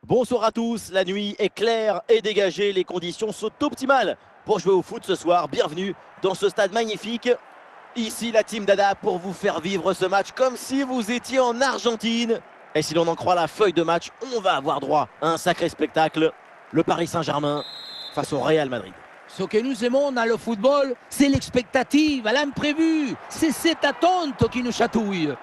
Bonsoir à tous, la nuit est claire et dégagée, les conditions sont optimales pour jouer au foot ce soir. Bienvenue dans ce stade magnifique. Ici la team Dada pour vous faire vivre ce match comme si vous étiez en Argentine. Et si l'on en croit la feuille de match, on va avoir droit à un sacré spectacle. Le Paris Saint-Germain face au Real Madrid. Ce que nous aimons dans le football, c'est l'expectative, l'imprévu. C'est cette attente qui nous chatouille.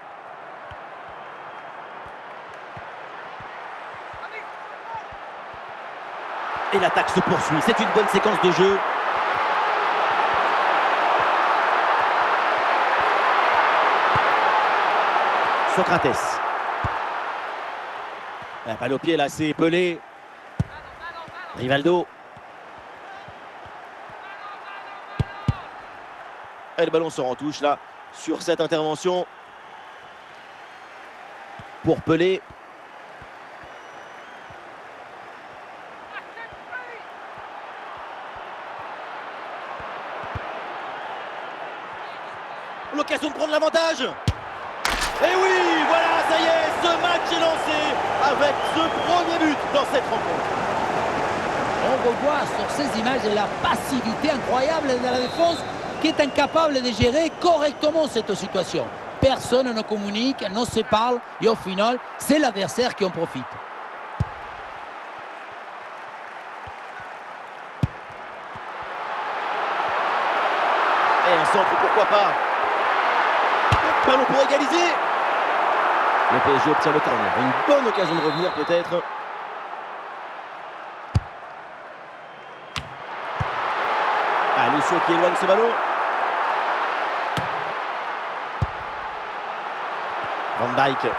Et l'attaque se poursuit, c'est une bonne séquence de jeu. Socrates. La balle au pied là, c'est Pelé. Rivaldo. Et le ballon sort en touche là, sur cette intervention. Pour Pelé. L'occasion de prendre l'avantage. Et oui, voilà, ça y est, ce match est lancé avec ce premier but dans cette rencontre. On revoit sur ces images la passivité incroyable de la défense qui est incapable de gérer correctement cette situation. Personne ne communique, ne se parle et au final, c'est l'adversaire qui en profite. Et un centre, pourquoi pas. Ballon pour égaliser. Le PSG obtient le corner. Une bonne occasion de revenir peut-être. Ah, Lucio qui éloigne ce ballon. Van Dijk.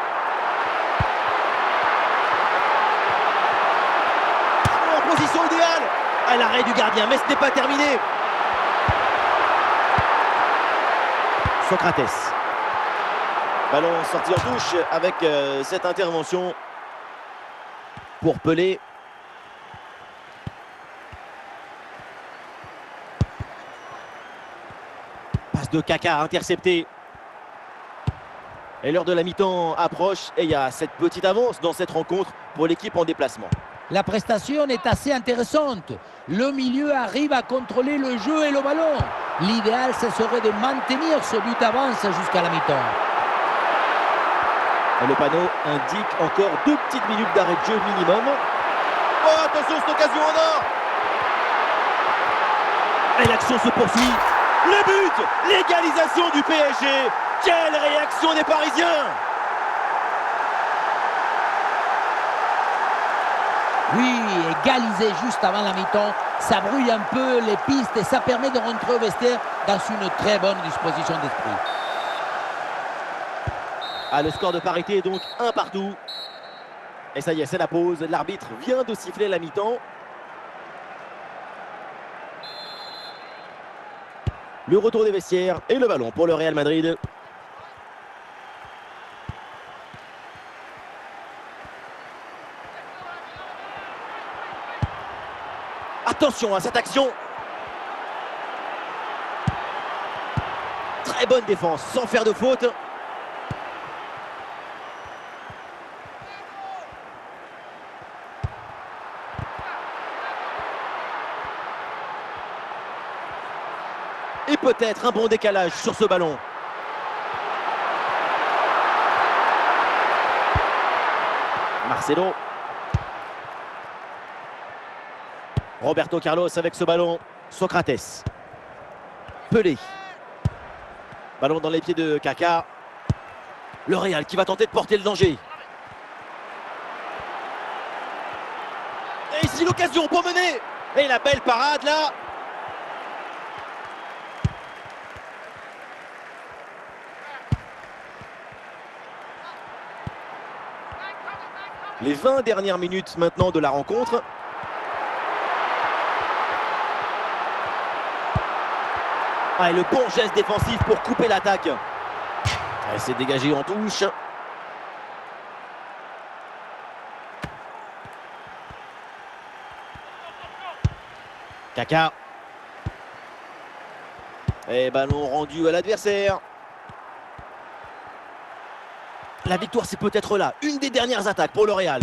En position idéale. À l'arrêt du gardien, mais ce n'est pas terminé. Socrates. Ballon sorti en touche avec cette intervention pour Pelé. Passe de Kaka intercepté. Et l'heure de la mi-temps approche et il y a cette petite avance dans cette rencontre pour l'équipe en déplacement. La prestation est assez intéressante. Le milieu arrive à contrôler le jeu et le ballon. L'idéal, ce serait de maintenir ce but d'avance jusqu'à la mi-temps. Le panneau indique encore 2 petites minutes d'arrêt de jeu minimum. Oh, attention, cette occasion en or. Et l'action se poursuit. Le but, l'égalisation du PSG. Quelle réaction des Parisiens! Oui, égaliser juste avant la mi-temps, ça brouille un peu les pistes et ça permet de rentrer au vestiaire dans une très bonne disposition d'esprit. Ah, le score de parité est donc 1 partout. Et ça y est, c'est la pause. L'arbitre vient de siffler la mi-temps. Le retour des vestiaires et le ballon pour le Real Madrid. Attention à cette action. Très bonne défense, sans faire de faute. Et peut-être un bon décalage sur ce ballon. Marcelo. Roberto Carlos avec ce ballon. Socrates. Pelé. Ballon dans les pieds de Kaka. Le Real qui va tenter de porter le danger. Et ici l'occasion pour mener. Et la belle parade là. Les 20 dernières minutes maintenant de la rencontre. Ah, et le bon geste défensif pour couper l'attaque. Elle s'est dégagée en touche. Kaka. Et ballon rendu à l'adversaire. La victoire, c'est peut-être là. Une des dernières attaques pour le Real.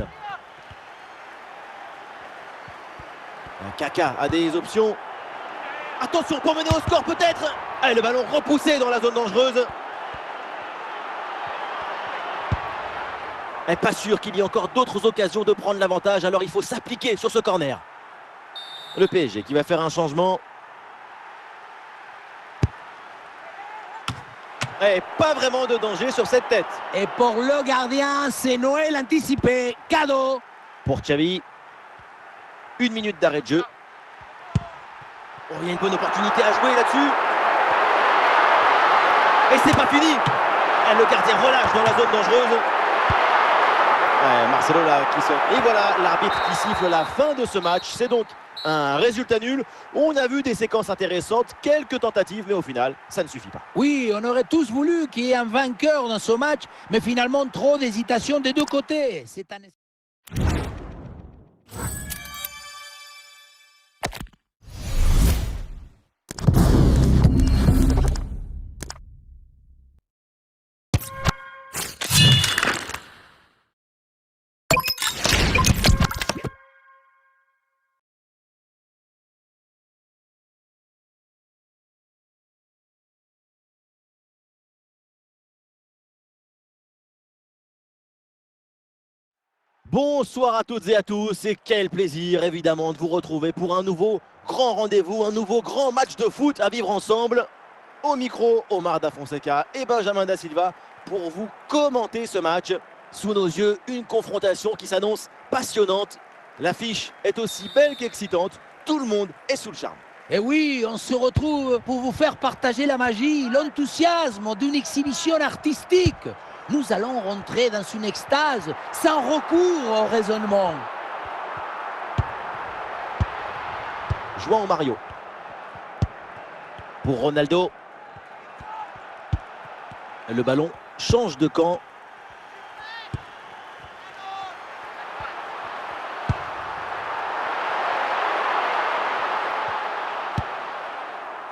Kaka a des options. Attention pour mener au score peut-être. Et le ballon repoussé dans la zone dangereuse. Et pas sûr qu'il y ait encore d'autres occasions de prendre l'avantage, alors il faut s'appliquer sur ce corner. Le PSG qui va faire un changement. Et pas vraiment de danger sur cette tête. Et pour le gardien, c'est Noël anticipé. Cadeau. Pour Xavi. 1 minute d'arrêt de jeu. Oh, il y a une bonne opportunité à jouer là-dessus. Et c'est pas fini. Et le gardien relâche dans la zone dangereuse. Ouais, Marcelo là qui sort. Et voilà l'arbitre qui siffle la fin de ce match. C'est donc un résultat nul. On a vu des séquences intéressantes, quelques tentatives, mais au final, ça ne suffit pas. Oui, on aurait tous voulu qu'il y ait un vainqueur dans ce match, mais finalement trop d'hésitation des deux côtés. C'est un... Bonsoir à toutes et à tous et quel plaisir évidemment de vous retrouver pour un nouveau grand rendez-vous, un nouveau grand match de foot à vivre ensemble. Au micro, Omar Da Fonseca et Benjamin Da Silva pour vous commenter ce match. Sous nos yeux, une confrontation qui s'annonce passionnante. L'affiche est aussi belle qu'excitante, tout le monde est sous le charme. Et oui, on se retrouve pour vous faire partager la magie, l'enthousiasme d'une exhibition artistique. Nous allons rentrer dans une extase sans recours au raisonnement. João Mario. Pour Ronaldo. Le ballon change de camp.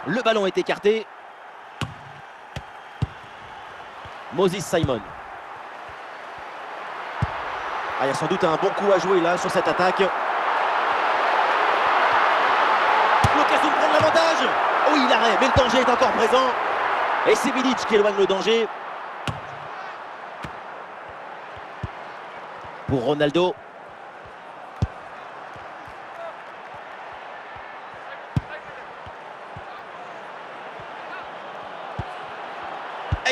Le ballon est écarté. Moses Simon. Ah, il y a sans doute un bon coup à jouer là sur cette attaque. L'occasion de prendre l'avantage. Oh, il arrête, mais le danger est encore présent. Et c'est Bilic qui éloigne le danger. Pour Ronaldo.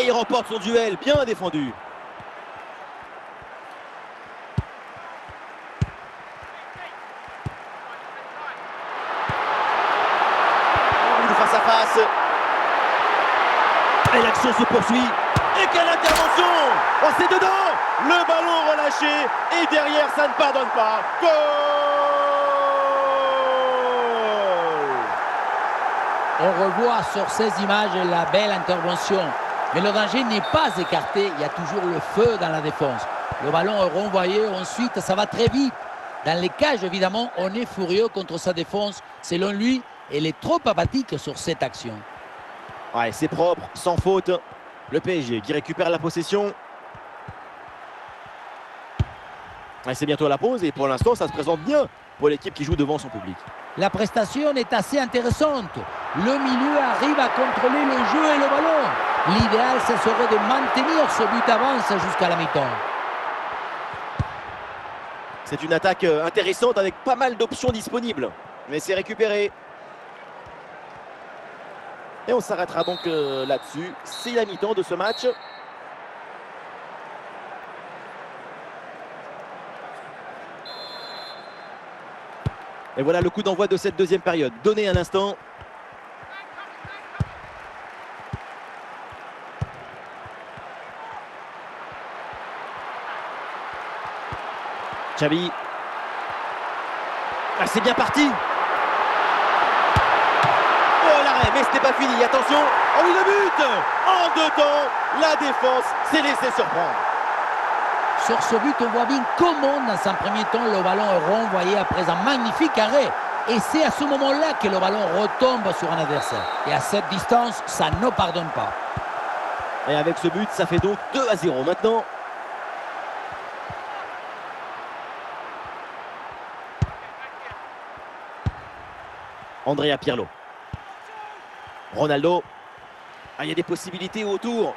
Et il remporte son duel, bien défendu. Face à face. Et l'action se poursuit. Et quelle intervention! Oh, c'est dedans! Le ballon relâché. Et derrière, ça ne pardonne pas. Goal! On revoit sur ces images la belle intervention. Mais le danger n'est pas écarté. Il y a toujours le feu dans la défense. Le ballon est renvoyé. Ensuite, ça va très vite. Dans les cages, évidemment, on est furieux contre sa défense. Selon lui, elle est trop apathique sur cette action. Ouais, c'est propre, sans faute. Le PSG qui récupère la possession. Ouais, c'est bientôt la pause et pour l'instant, ça se présente bien pour l'équipe qui joue devant son public. La prestation est assez intéressante. Le milieu arrive à contrôler le jeu et le ballon. L'idéal, ce serait de maintenir ce but d'avance jusqu'à la mi-temps. C'est une attaque intéressante avec pas mal d'options disponibles. Mais c'est récupéré. Et on s'arrêtera donc là-dessus. C'est la mi-temps de ce match. Et voilà le coup d'envoi de cette deuxième période. Donné à l'instant. Xavi. Ah, c'est bien parti. Oh, l'arrêt, mais ce n'est pas fini. Attention. Oh oui, le but. En deux temps, la défense s'est laissée surprendre. Sur ce but, on voit bien comment, dans un premier temps, le ballon est renvoyé après un magnifique arrêt. Et c'est à ce moment-là que le ballon retombe sur un adversaire. Et à cette distance, ça ne pardonne pas. Et avec ce but, ça fait donc 2-0 maintenant. Andrea Pirlo. Ronaldo. Ah, il y a des possibilités autour.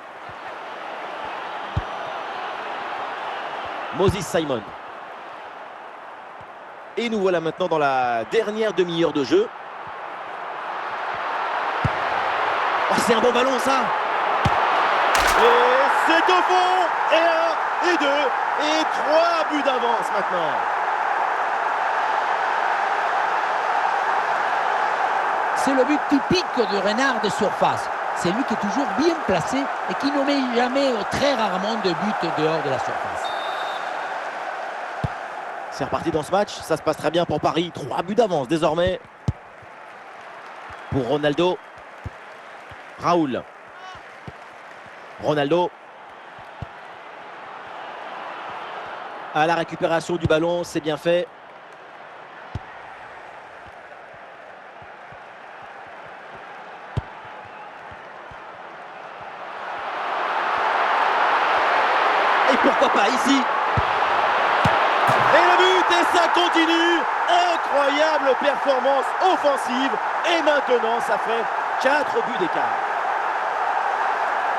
Moses Simon. Et nous voilà maintenant dans la dernière demi-heure de jeu. Oh, c'est un bon ballon ça. Et c'est au fond. Et 1, et 2, et 3 buts d'avance maintenant. C'est le but typique de renard de surface. C'est lui qui est toujours bien placé et qui ne met jamais ou très rarement de but dehors de la surface. C'est reparti dans ce match, ça se passe très bien pour Paris. 3 buts d'avance désormais. Pour Ronaldo. Raoul. Ronaldo. À la récupération du ballon, c'est bien fait. Et pourquoi pas ici? Et le but, et ça continue. Incroyable performance offensive. Et maintenant, ça fait 4 buts d'écart.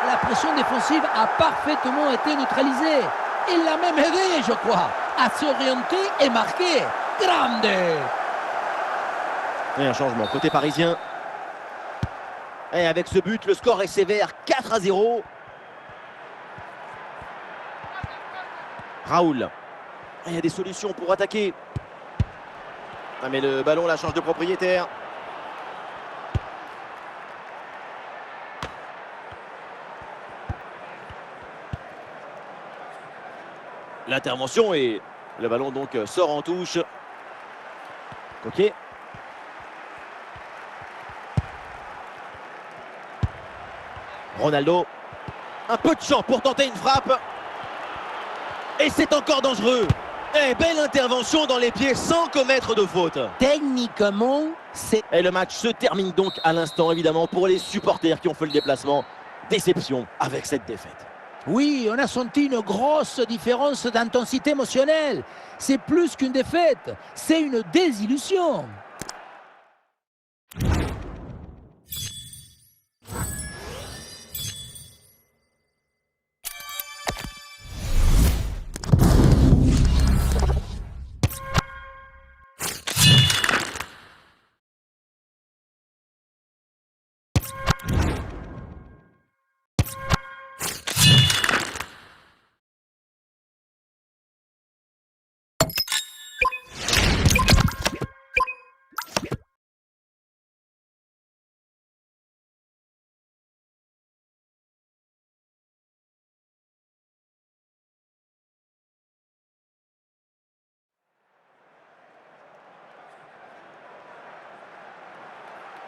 La pression défensive a parfaitement été neutralisée. Il l'a même aidé, je crois, à s'orienter et marquer. Grande! Et un changement côté parisien. Et avec ce but, le score est sévère, 4-0. Raoul. Il y a des solutions pour attaquer. Ah, mais le ballon la change de propriétaire. L'intervention et le ballon donc sort en touche. Ok. Ronaldo. Un peu de champ pour tenter une frappe. Et c'est encore dangereux. Et belle intervention dans les pieds sans commettre de faute. Techniquement, c'est... Et le match se termine donc à l'instant, évidemment, pour les supporters qui ont fait le déplacement. Déception avec cette défaite. Oui, on a senti une grosse différence d'intensité émotionnelle. C'est plus qu'une défaite, c'est une désillusion.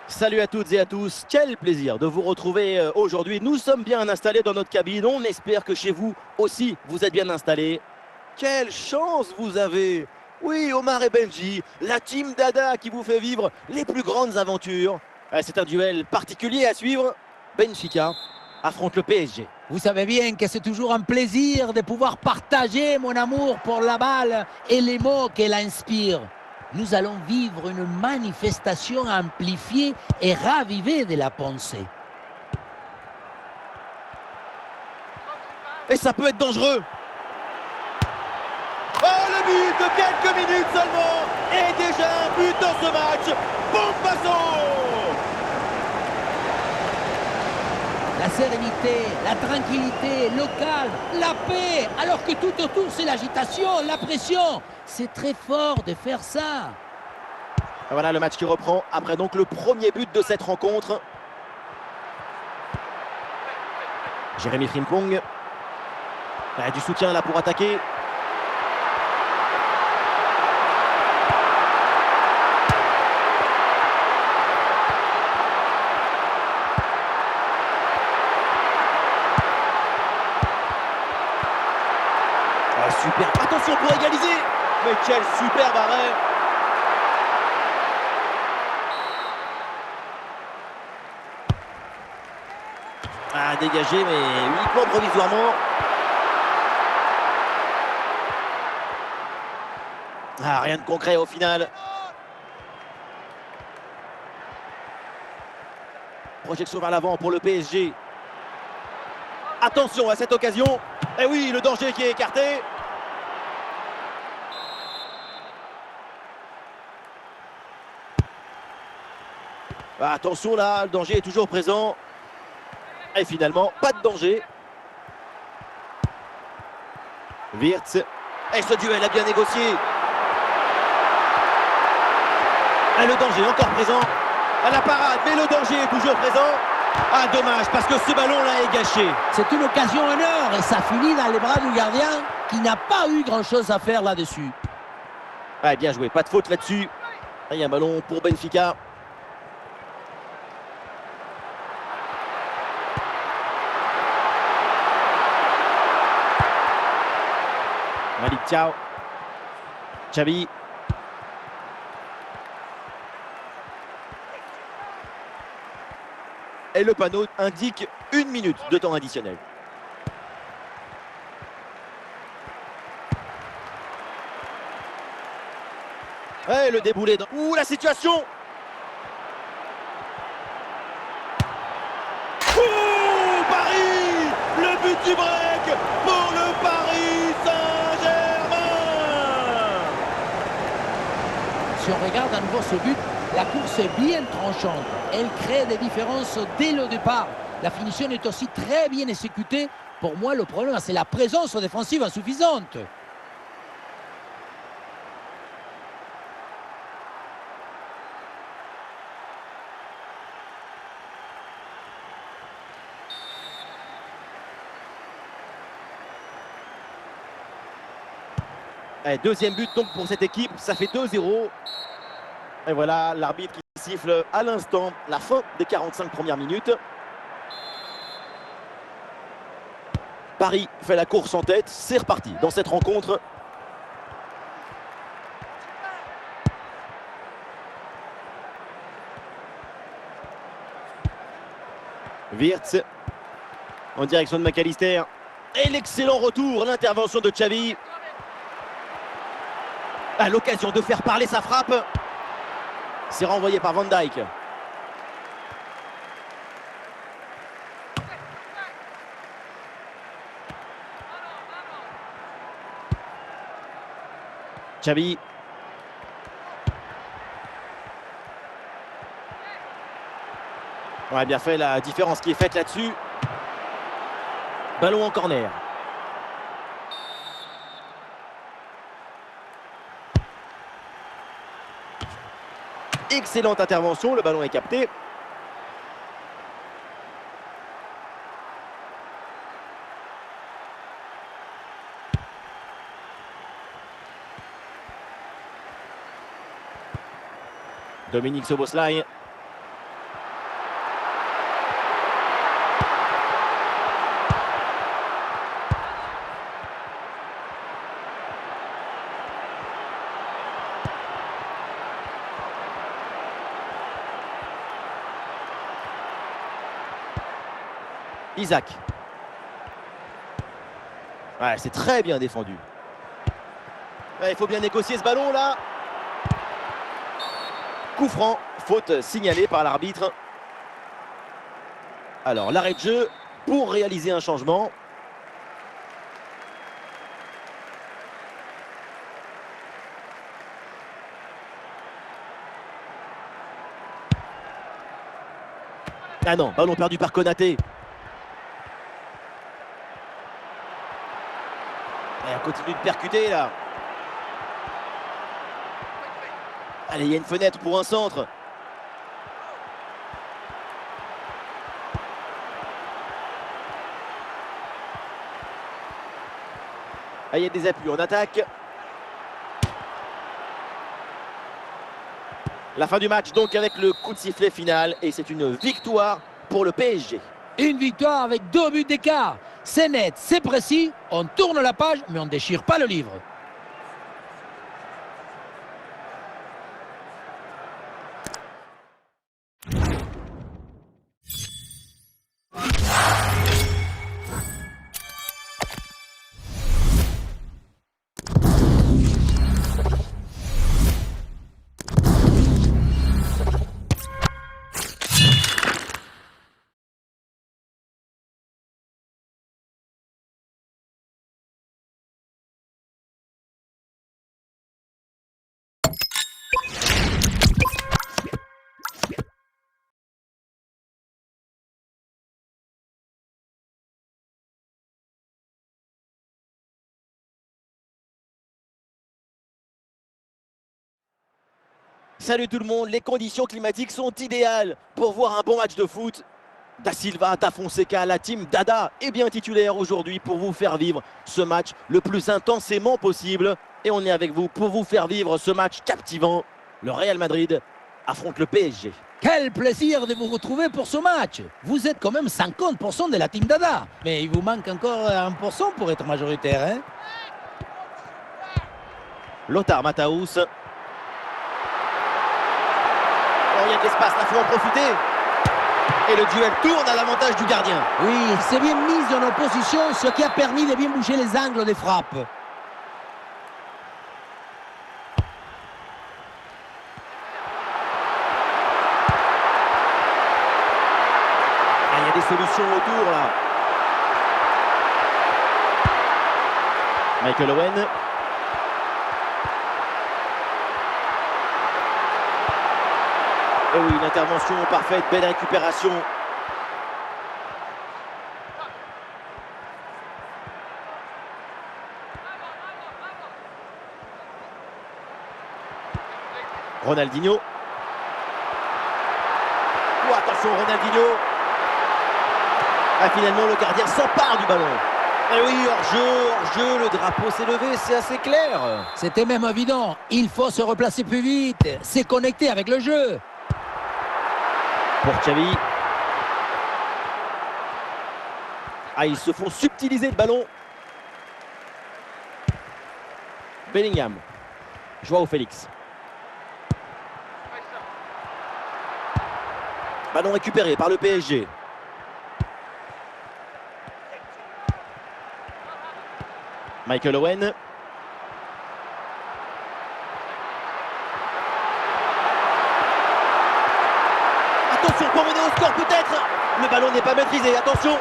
Salut à toutes et à tous, quel plaisir de vous retrouver aujourd'hui. Nous sommes bien installés dans notre cabine, on espère que chez vous aussi vous êtes bien installés. Quelle chance vous avez! Oui, Omar et Benji, la team Dada qui vous fait vivre les plus grandes aventures. C'est un duel particulier à suivre. Benfica affronte le PSG. Vous savez bien que c'est toujours un plaisir de pouvoir partager mon amour pour la balle et les mots qu'elle inspire. Nous allons vivre une manifestation amplifiée et ravivée de la pensée. Et ça peut être dangereux. Oh, le but de quelques minutes seulement. Et déjà un but dans ce match. Bombazo! La sérénité, la tranquillité, le calme, la paix, alors que tout autour c'est l'agitation, la pression. C'est très fort de faire ça. Voilà le match qui reprend après donc le premier but de cette rencontre. Jérémy Frimpong. Du soutien là pour attaquer. Super, attention pour égaliser. Mais quel superbe arrêt. Dégagé mais uniquement provisoirement. Rien de concret au final. Projection vers l'avant pour le PSG. Attention à cette occasion. Et oui, le danger qui est écarté. Attention là, le danger est toujours présent. Et finalement, pas de danger. Wirtz. Et ce duel a bien négocié. Et le danger encore présent. À la parade, mais le danger est toujours présent. Ah, dommage, parce que ce ballon-là est gâché. C'est une occasion en or et ça finit dans les bras du gardien qui n'a pas eu grand-chose à faire là-dessus. Ouais, bien joué, pas de faute là-dessus. Il y a un ballon pour Benfica. Malik Thiaw. Xavi. Et le panneau indique 1 minute de temps additionnel. Et le déboulé dans... Ouh, la situation! Ouh, Paris! Le but du break pour le Paris Saint-Germain! Si on regarde à nouveau ce but, la course est bien tranchante. Elle crée des différences dès le départ. La finition est aussi très bien exécutée. Pour moi, le problème, c'est la présence défensive insuffisante. Et deuxième but donc pour cette équipe, ça fait 2-0. Et voilà l'arbitre qui siffle à l'instant la fin des 45 premières minutes. Paris fait la course en tête, c'est reparti dans cette rencontre. Wirtz en direction de McAllister. Et l'excellent retour, l'intervention de Xavi. À l'occasion de faire parler sa frappe. C'est renvoyé par Van Dijk. Xavi. On a bien fait la différence qui est faite là-dessus. Ballon en corner. Excellente intervention, le ballon est capté. Dominique Szoboszlai. Isaac. Ouais, c'est très bien défendu. Ouais, il faut bien négocier ce ballon là. Coup franc, faute signalée par l'arbitre. Alors l'arrêt de jeu pour réaliser un changement. Ah non, ballon perdu par Konaté. Et on continue de percuter là. Allez, il y a une fenêtre pour un centre. Ah, il y a des appuis en attaque. La fin du match donc avec le coup de sifflet final. Et c'est une victoire pour le PSG. Une victoire avec 2 buts d'écart. C'est net, c'est précis. On tourne la page, mais on ne déchire pas le livre. Salut tout le monde, les conditions climatiques sont idéales pour voir un bon match de foot. Da Silva, Da Fonseca, la team Dada est bien titulaire aujourd'hui pour vous faire vivre ce match le plus intensément possible. Et on est avec vous pour vous faire vivre ce match captivant. Le Real Madrid affronte le PSG. Quel plaisir de vous retrouver pour ce match. Vous êtes quand même 50% de la team Dada. Mais il vous manque encore 1% pour être majoritaire, hein? Lothar Matthäus. Oh, il y a de l'espace, là, il faut en profiter. Et le duel tourne à l'avantage du gardien. Oui, c'est bien mis dans opposition, ce qui a permis de bien bouger les angles des frappes. Ah, il y a des solutions autour, là. Michael Owen. Et oui, une intervention parfaite, belle récupération. Ronaldinho. Oh, attention, Ronaldinho. Ah, finalement, le gardien s'empare du ballon. Et oui, hors-jeu, le drapeau s'est levé, c'est assez clair. C'était même évident, il faut se replacer plus vite, c'est connecté avec le jeu. Pour Xavi. Ah, ils se font subtiliser le ballon. Bellingham. Joao Félix. Ballon récupéré par le PSG. Michael Owen. Attention pour mener au score peut-être. Le ballon n'est pas maîtrisé, attention.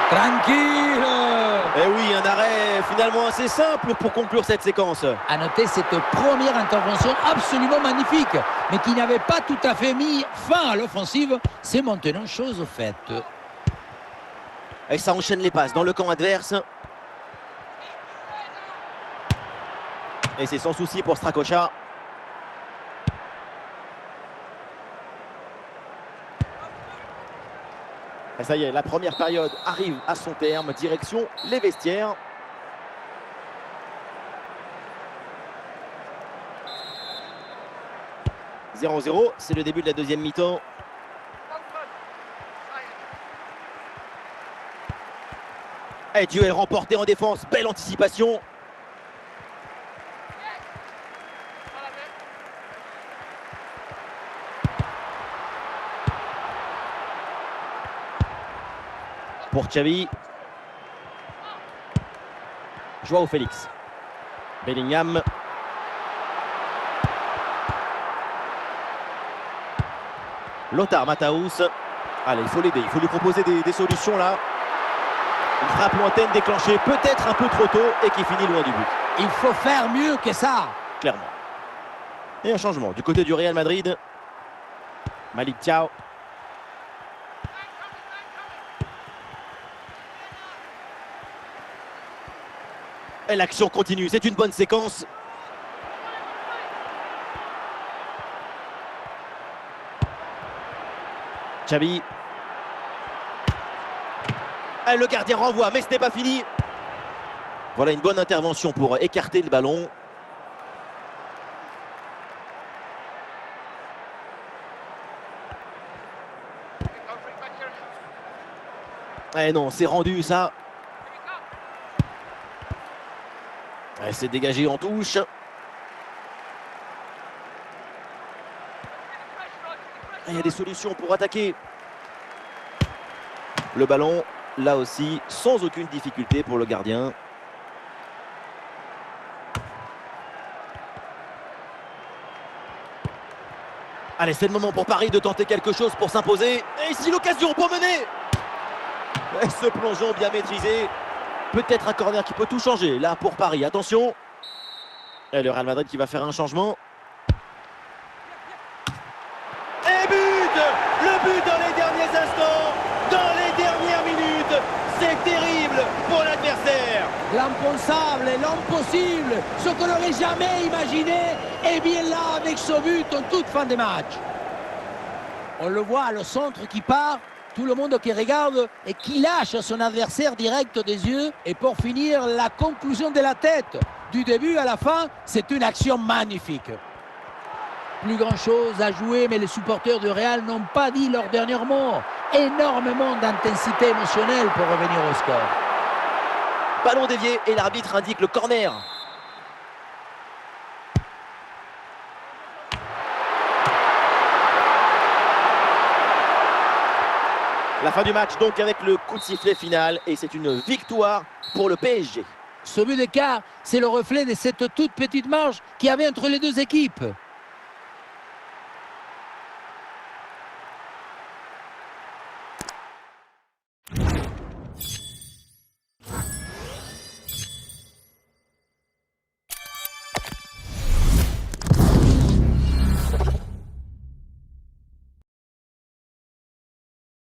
Tranquille. Et oui, un arrêt finalement assez simple pour conclure cette séquence. À noter cette première intervention absolument magnifique, mais qui n'avait pas tout à fait mis fin à l'offensive. C'est maintenant chose faite. Et ça enchaîne les passes dans le camp adverse. Et c'est sans souci pour Strakosha. Et ça y est, la première période arrive à son terme. Direction les vestiaires. « 0-0, c'est le début de la deuxième mi-temps. Et duel remporté en défense, belle anticipation. Pour Xavi. Joao Félix. Bellingham. Lothar Matthäus. Allez, il faut l'aider, il faut lui proposer des solutions là. Une frappe lointaine déclenchée peut-être un peu trop tôt et qui finit loin du but. Il faut faire mieux que ça. Clairement. Et un changement du côté du Real Madrid. Malick Thiaw. Et l'action continue, c'est une bonne séquence. Xavi. Et le gardien renvoie, mais ce n'est pas fini. Voilà une bonne intervention pour écarter le ballon. Eh non, c'est rendu ça. C'est dégagé en touche. Il y a des solutions pour attaquer. Le ballon, là aussi, sans aucune difficulté pour le gardien. Allez, c'est le moment pour Paris de tenter quelque chose pour s'imposer. Et ici, l'occasion pour mener. Et ce plongeon bien maîtrisé. Peut-être un corner qui peut tout changer. Là, pour Paris, attention. Et le Real Madrid qui va faire un changement. Et but! Le but dans les derniers instants, dans les dernières minutes. c'est terrible pour l'adversaire. L'impensable, l'impossible, ce qu'on n'aurait jamais imaginé, et bien là avec ce but en toute fin de match. On le voit, le centre qui part, tout le monde qui regarde et qui lâche son adversaire direct des yeux. Et pour finir, la conclusion de la tête. Du début à la fin, c'est une action magnifique. Plus grand chose à jouer, mais les supporters du Real n'ont pas dit leur dernier mot. Énormément d'intensité émotionnelle pour revenir au score. Ballon dévié et l'arbitre indique le corner. La fin du match donc avec le coup de sifflet final et c'est une victoire pour le PSG. Ce but d'écart, c'est le reflet de cette toute petite marge qu'il y avait entre les deux équipes.